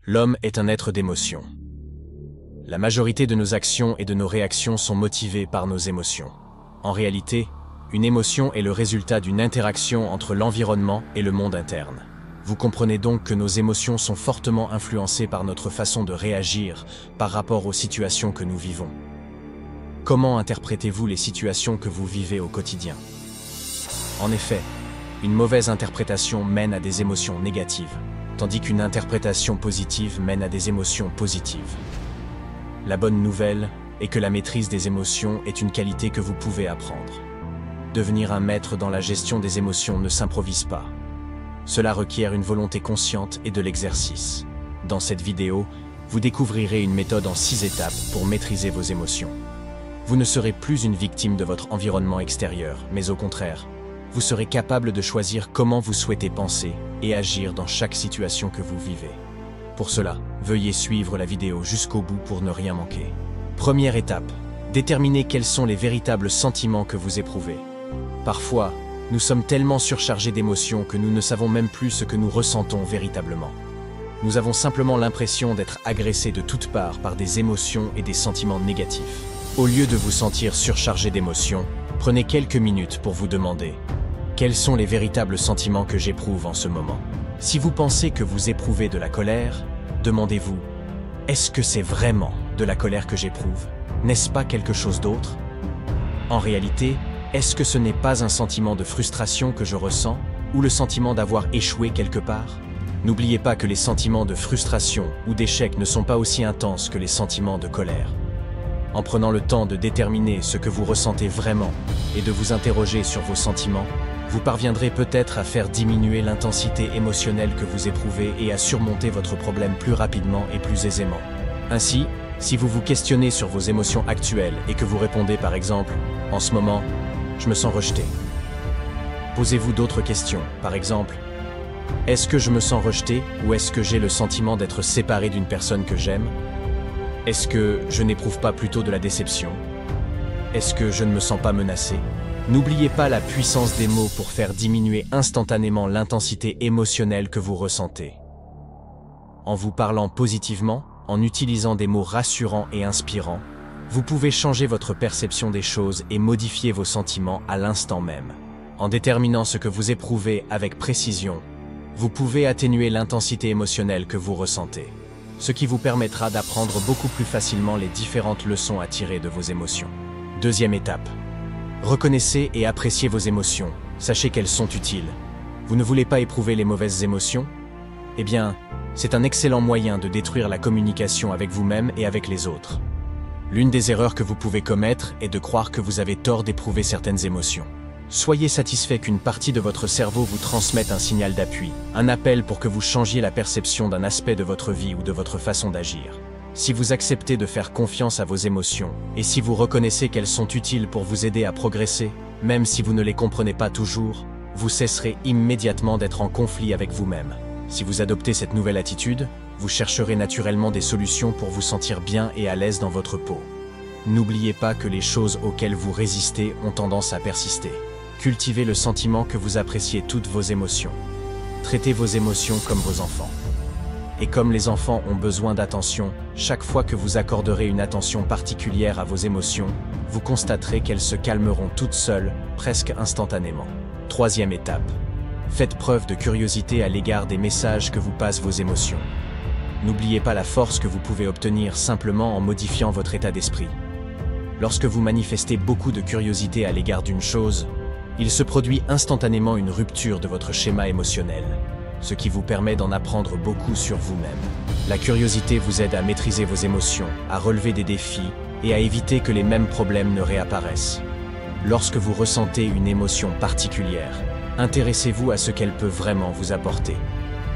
L'homme est un être d'émotions. La majorité de nos actions et de nos réactions sont motivées par nos émotions. En réalité, une émotion est le résultat d'une interaction entre l'environnement et le monde interne. Vous comprenez donc que nos émotions sont fortement influencées par notre façon de réagir par rapport aux situations que nous vivons. Comment interprétez-vous les situations que vous vivez au quotidien? En effet, une mauvaise interprétation mène à des émotions négatives, tandis qu'une interprétation positive mène à des émotions positives. La bonne nouvelle est que la maîtrise des émotions est une qualité que vous pouvez apprendre. Devenir un maître dans la gestion des émotions ne s'improvise pas. Cela requiert une volonté consciente et de l'exercice. Dans cette vidéo, vous découvrirez une méthode en 6 étapes pour maîtriser vos émotions. Vous ne serez plus une victime de votre environnement extérieur, mais au contraire, vous serez capable de choisir comment vous souhaitez penser et agir dans chaque situation que vous vivez. Pour cela, veuillez suivre la vidéo jusqu'au bout pour ne rien manquer. Première étape, déterminez quels sont les véritables sentiments que vous éprouvez. Parfois, nous sommes tellement surchargés d'émotions que nous ne savons même plus ce que nous ressentons véritablement. Nous avons simplement l'impression d'être agressés de toutes parts par des émotions et des sentiments négatifs. Au lieu de vous sentir surchargé d'émotions, prenez quelques minutes pour vous demander « Quels sont les véritables sentiments que j'éprouve en ce moment ?» Si vous pensez que vous éprouvez de la colère, demandez-vous « Est-ce que c'est vraiment de la colère que j'éprouve? N'est-ce pas quelque chose d'autre ?» En réalité, est-ce que ce n'est pas un sentiment de frustration que je ressens ou le sentiment d'avoir échoué quelque part? N'oubliez pas que les sentiments de frustration ou d'échec ne sont pas aussi intenses que les sentiments de colère. En prenant le temps de déterminer ce que vous ressentez vraiment et de vous interroger sur vos sentiments, vous parviendrez peut-être à faire diminuer l'intensité émotionnelle que vous éprouvez et à surmonter votre problème plus rapidement et plus aisément. Ainsi, si vous vous questionnez sur vos émotions actuelles et que vous répondez par exemple « En ce moment, je me sens rejeté », posez-vous d'autres questions, par exemple « Est-ce que je me sens rejeté ou est-ce que j'ai le sentiment d'être séparé d'une personne que j'aime ? Est-ce que je n'éprouve pas plutôt de la déception ? Est-ce que je ne me sens pas menacé ? » N'oubliez pas la puissance des mots pour faire diminuer instantanément l'intensité émotionnelle que vous ressentez. En vous parlant positivement, en utilisant des mots rassurants et inspirants, vous pouvez changer votre perception des choses et modifier vos sentiments à l'instant même. En déterminant ce que vous éprouvez avec précision, vous pouvez atténuer l'intensité émotionnelle que vous ressentez, ce qui vous permettra d'apprendre beaucoup plus facilement les différentes leçons à tirer de vos émotions. Deuxième étape. Reconnaissez et appréciez vos émotions. Sachez qu'elles sont utiles. Vous ne voulez pas éprouver les mauvaises émotions? Eh bien, c'est un excellent moyen de détruire la communication avec vous-même et avec les autres. L'une des erreurs que vous pouvez commettre est de croire que vous avez tort d'éprouver certaines émotions. Soyez satisfait qu'une partie de votre cerveau vous transmette un signal d'appui, un appel pour que vous changiez la perception d'un aspect de votre vie ou de votre façon d'agir. Si vous acceptez de faire confiance à vos émotions, et si vous reconnaissez qu'elles sont utiles pour vous aider à progresser, même si vous ne les comprenez pas toujours, vous cesserez immédiatement d'être en conflit avec vous-même. Si vous adoptez cette nouvelle attitude, vous chercherez naturellement des solutions pour vous sentir bien et à l'aise dans votre peau. N'oubliez pas que les choses auxquelles vous résistez ont tendance à persister. Cultivez le sentiment que vous appréciez toutes vos émotions. Traitez vos émotions comme vos enfants. Et comme les enfants ont besoin d'attention, chaque fois que vous accorderez une attention particulière à vos émotions, vous constaterez qu'elles se calmeront toutes seules, presque instantanément. Troisième étape. Faites preuve de curiosité à l'égard des messages que vous passent vos émotions. N'oubliez pas la force que vous pouvez obtenir simplement en modifiant votre état d'esprit. Lorsque vous manifestez beaucoup de curiosité à l'égard d'une chose, il se produit instantanément une rupture de votre schéma émotionnel, ce qui vous permet d'en apprendre beaucoup sur vous-même. La curiosité vous aide à maîtriser vos émotions, à relever des défis et à éviter que les mêmes problèmes ne réapparaissent. Lorsque vous ressentez une émotion particulière, intéressez-vous à ce qu'elle peut vraiment vous apporter.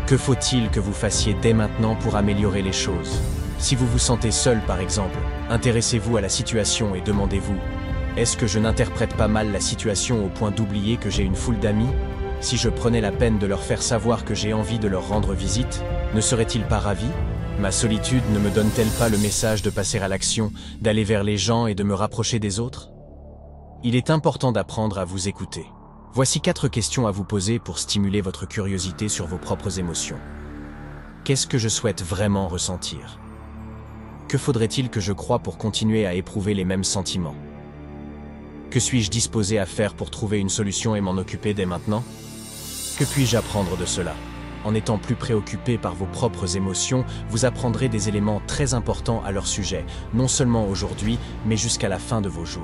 Que faut-il que vous fassiez dès maintenant pour améliorer les choses? Si vous vous sentez seul par exemple, intéressez-vous à la situation et demandez-vous « Est-ce que je n'interprète pas mal la situation au point d'oublier que j'ai une foule d'amis ? Si je prenais la peine de leur faire savoir que j'ai envie de leur rendre visite, ne seraient-ils pas ravis? Ma solitude ne me donne-t-elle pas le message de passer à l'action, d'aller vers les gens et de me rapprocher des autres? Il est important d'apprendre à vous écouter. Voici 4 questions à vous poser pour stimuler votre curiosité sur vos propres émotions. Qu'est-ce que je souhaite vraiment ressentir? Que faudrait-il que je croie pour continuer à éprouver les mêmes sentiments? Que suis-je disposé à faire pour trouver une solution et m'en occuper dès maintenant? Que puis-je apprendre de cela? En étant plus préoccupé par vos propres émotions, vous apprendrez des éléments très importants à leur sujet, non seulement aujourd'hui, mais jusqu'à la fin de vos jours.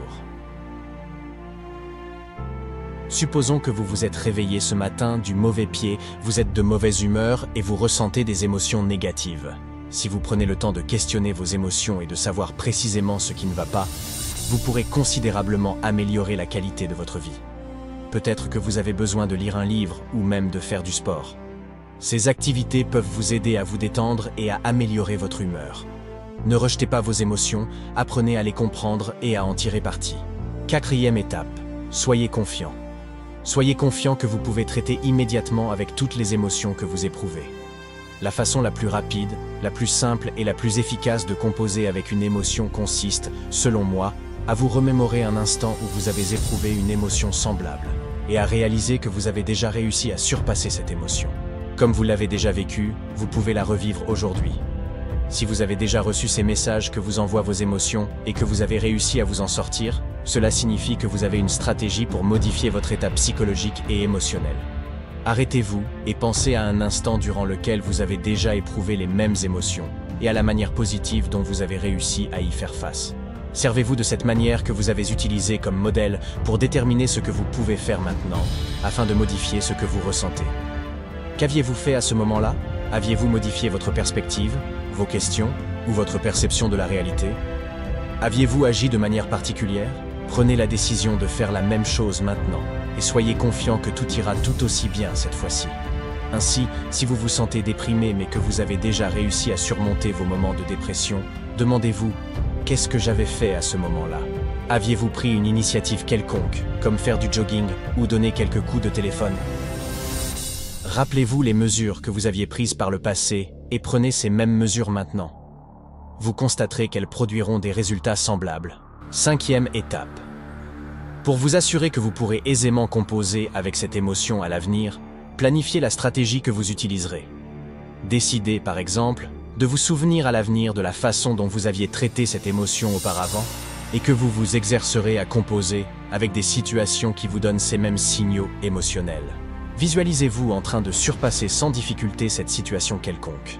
Supposons que vous vous êtes réveillé ce matin du mauvais pied, vous êtes de mauvaise humeur et vous ressentez des émotions négatives. Si vous prenez le temps de questionner vos émotions et de savoir précisément ce qui ne va pas, vous pourrez considérablement améliorer la qualité de votre vie. Peut-être que vous avez besoin de lire un livre ou même de faire du sport. Ces activités peuvent vous aider à vous détendre et à améliorer votre humeur. Ne rejetez pas vos émotions, apprenez à les comprendre et à en tirer parti. 4e étape, soyez confiant. Soyez confiant que vous pouvez traiter immédiatement avec toutes les émotions que vous éprouvez. La façon la plus rapide, la plus simple et la plus efficace de composer avec une émotion consiste, selon moi, à vous remémorer un instant où vous avez éprouvé une émotion semblable et à réaliser que vous avez déjà réussi à surpasser cette émotion. Comme vous l'avez déjà vécue, vous pouvez la revivre aujourd'hui. Si vous avez déjà reçu ces messages que vous envoient vos émotions et que vous avez réussi à vous en sortir, cela signifie que vous avez une stratégie pour modifier votre état psychologique et émotionnel. Arrêtez-vous et pensez à un instant durant lequel vous avez déjà éprouvé les mêmes émotions et à la manière positive dont vous avez réussi à y faire face. Servez-vous de cette manière que vous avez utilisée comme modèle pour déterminer ce que vous pouvez faire maintenant, afin de modifier ce que vous ressentez. Qu'aviez-vous fait à ce moment-là? Aviez-vous modifié votre perspective, vos questions ou votre perception de la réalité? Aviez-vous agi de manière particulière? Prenez la décision de faire la même chose maintenant et soyez confiant que tout ira tout aussi bien cette fois-ci. Ainsi, si vous vous sentez déprimé mais que vous avez déjà réussi à surmonter vos moments de dépression, demandez-vous « Qu'est-ce que j'avais fait à ce moment-là » Aviez-vous pris une initiative quelconque, comme faire du jogging ou donner quelques coups de téléphone? Rappelez-vous les mesures que vous aviez prises par le passé et prenez ces mêmes mesures maintenant. Vous constaterez qu'elles produiront des résultats semblables. 5e étape. Pour vous assurer que vous pourrez aisément composer avec cette émotion à l'avenir, planifiez la stratégie que vous utiliserez. Décidez, par exemple, de vous souvenir à l'avenir de la façon dont vous aviez traité cette émotion auparavant et que vous vous exercerez à composer avec des situations qui vous donnent ces mêmes signaux émotionnels. Visualisez-vous en train de surpasser sans difficulté cette situation quelconque.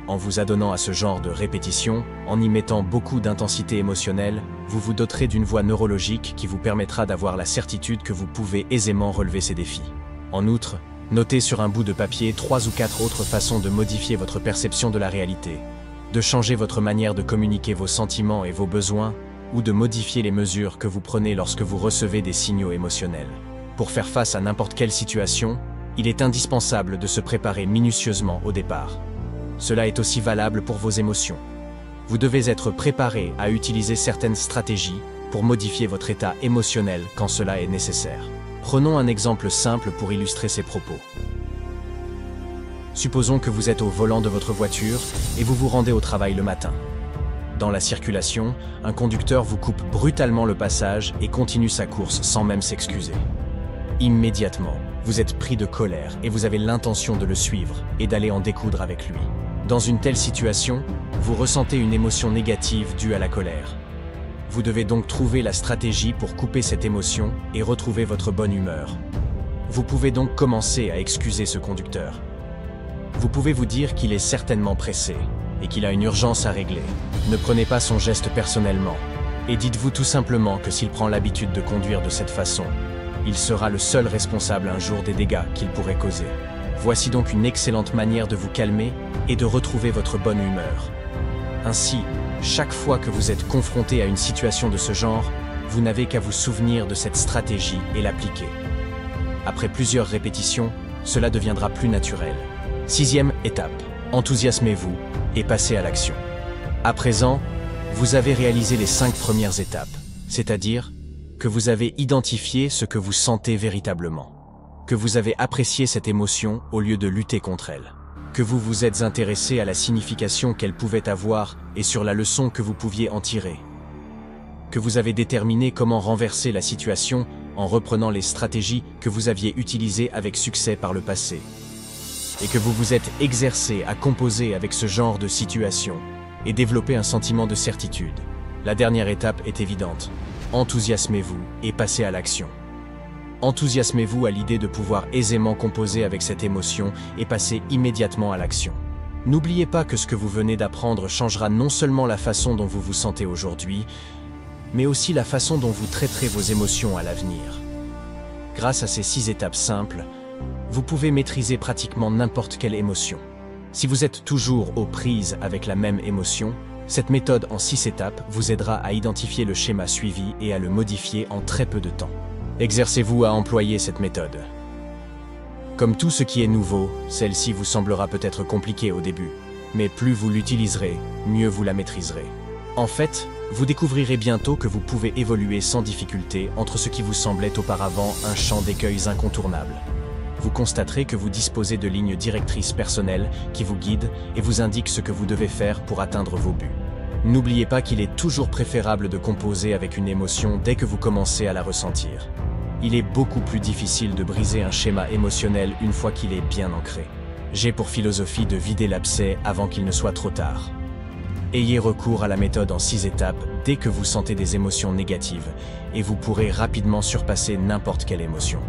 En vous adonnant à ce genre de répétition, en y mettant beaucoup d'intensité émotionnelle, vous vous doterez d'une voie neurologique qui vous permettra d'avoir la certitude que vous pouvez aisément relever ces défis. En outre, notez sur un bout de papier 3 ou 4 autres façons de modifier votre perception de la réalité, de changer votre manière de communiquer vos sentiments et vos besoins, ou de modifier les mesures que vous prenez lorsque vous recevez des signaux émotionnels. Pour faire face à n'importe quelle situation, il est indispensable de se préparer minutieusement au départ. Cela est aussi valable pour vos émotions. Vous devez être préparé à utiliser certaines stratégies pour modifier votre état émotionnel quand cela est nécessaire. Prenons un exemple simple pour illustrer ces propos. Supposons que vous êtes au volant de votre voiture et vous vous rendez au travail le matin. Dans la circulation, un conducteur vous coupe brutalement le passage et continue sa course sans même s'excuser. Immédiatement, vous êtes pris de colère et vous avez l'intention de le suivre et d'aller en découdre avec lui. Dans une telle situation, vous ressentez une émotion négative due à la colère. Vous devez donc trouver la stratégie pour couper cette émotion et retrouver votre bonne humeur. Vous pouvez donc commencer à excuser ce conducteur. Vous pouvez vous dire qu'il est certainement pressé et qu'il a une urgence à régler. Ne prenez pas son geste personnellement et dites-vous tout simplement que s'il prend l'habitude de conduire de cette façon, il sera le seul responsable un jour des dégâts qu'il pourrait causer. Voici donc une excellente manière de vous calmer et de retrouver votre bonne humeur. Ainsi, chaque fois que vous êtes confronté à une situation de ce genre, vous n'avez qu'à vous souvenir de cette stratégie et l'appliquer. Après plusieurs répétitions, cela deviendra plus naturel. 6e étape, enthousiasmez-vous et passez à l'action. À présent, vous avez réalisé les 5 premières étapes, c'est-à-dire que vous avez identifié ce que vous sentez véritablement, que vous avez apprécié cette émotion au lieu de lutter contre elle, que vous vous êtes intéressé à la signification qu'elle pouvait avoir et sur la leçon que vous pouviez en tirer, que vous avez déterminé comment renverser la situation en reprenant les stratégies que vous aviez utilisées avec succès par le passé, et que vous vous êtes exercé à composer avec ce genre de situation et développer un sentiment de certitude. La dernière étape est évidente. Enthousiasmez-vous et passez à l'action. Enthousiasmez-vous à l'idée de pouvoir aisément composer avec cette émotion et passer immédiatement à l'action. N'oubliez pas que ce que vous venez d'apprendre changera non seulement la façon dont vous vous sentez aujourd'hui, mais aussi la façon dont vous traiterez vos émotions à l'avenir. Grâce à ces 6 étapes simples, vous pouvez maîtriser pratiquement n'importe quelle émotion. Si vous êtes toujours aux prises avec la même émotion, cette méthode en 6 étapes vous aidera à identifier le schéma suivi et à le modifier en très peu de temps. Exercez-vous à employer cette méthode. Comme tout ce qui est nouveau, celle-ci vous semblera peut-être compliquée au début, mais plus vous l'utiliserez, mieux vous la maîtriserez. En fait, vous découvrirez bientôt que vous pouvez évoluer sans difficulté entre ce qui vous semblait auparavant un champ d'écueils incontournable. Vous constaterez que vous disposez de lignes directrices personnelles qui vous guident et vous indiquent ce que vous devez faire pour atteindre vos buts. N'oubliez pas qu'il est toujours préférable de composer avec une émotion dès que vous commencez à la ressentir. Il est beaucoup plus difficile de briser un schéma émotionnel une fois qu'il est bien ancré. J'ai pour philosophie de vider l'abcès avant qu'il ne soit trop tard. Ayez recours à la méthode en 6 étapes dès que vous sentez des émotions négatives et vous pourrez rapidement surpasser n'importe quelle émotion.